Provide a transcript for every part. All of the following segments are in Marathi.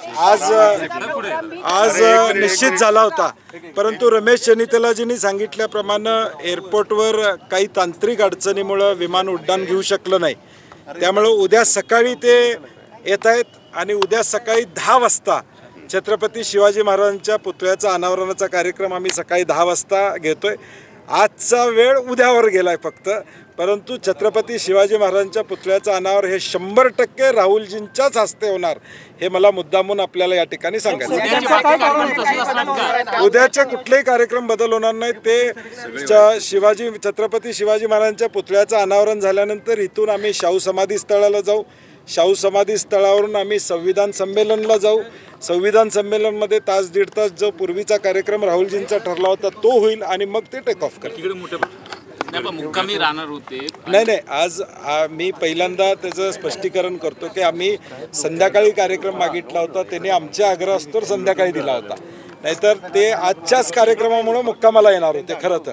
आज आज निश्चित झाला होता, परंतु रमेश चन्नीतलाजींनी सांगितल्याप्रमाणे एअरपोर्टवर काही तांत्रिक अडचणीमुळे विमान उड्डाण घेऊ शकलं नाही। त्यामुळे उद्या सकाळी ते येत आहेत आणि उद्या सकाळी 10 वाजता छत्रपती शिवाजी महाराजांच्या पुतळ्याचा अनावरणाचा कार्यक्रम आम्ही सकाळी 10 वाजता घेतोय। आजचा वेळ उद्यावर गेलाय फक्त, परंतु छत्रपती शिवाजी महाराजांच्या पुतळ्याचं अनावर हे 100% राहुलजींच्याच हस्ते होणार हे मला मुद्दामून आपल्याला या ठिकाणी सांगायचं। उद्याचे कुठलेही कार्यक्रम बदल होणार नाहीत। ते छत्रपती शिवाजी महाराजांच्या पुतळ्याचं अनावरण झाल्यानंतर इथून आम्ही शाहू समाधी स्थळाला जाऊ, शाहू समाधी स्थळावरून आम्ही संविधान संमेलनला जाऊ, संविधान संमेलनमध्ये तास दीड तास जो पूर्वीचा कार्यक्रम राहुलजींचा ठरला होता तो होईल आणि मग ते टेक ऑफ करतील। नाही, आज मी पहिल्यांदा त्याचं स्पष्टीकरण करतो की आम्ही संध्याकाळी कार्यक्रम मागितला होता, त्यांनी आमच्या आग्रहास्तोवर संध्याकाळी दिला होता, नाहीतर ते आजच्याच कार्यक्रमामुळे मुक्कामाला येणार होते खरं तर,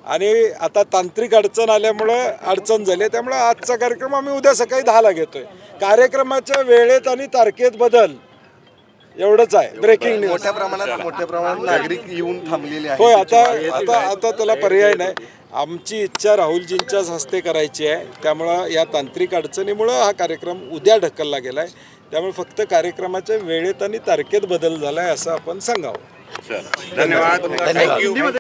आणि आता तांत्रिक अडचण आल्यामुळं अडचण झाली, त्यामुळे आजचा कार्यक्रम आम्ही उद्या सकाळी 10ला घेतोय। कार्यक्रमाच्या वेळेत आणि तारखेत बदल एवढंच आहे। Breaking news. मोठ्या प्रमाणात नागरिक येऊन थांबलेले आहेत। होय, आता त्याला पर्याय नाही। आमची इच्छा राहुलजींच्याच हस्ते करायची आहे, त्यामुळं या तांत्रिक अडचणीमुळं हा कार्यक्रम उद्या ढकलला गेला आहे। त्यामुळे फक्त कार्यक्रमाच्या वेळेत आणि तारखेत बदल झाला आहे असं आपण सांगावं। धन्यवाद।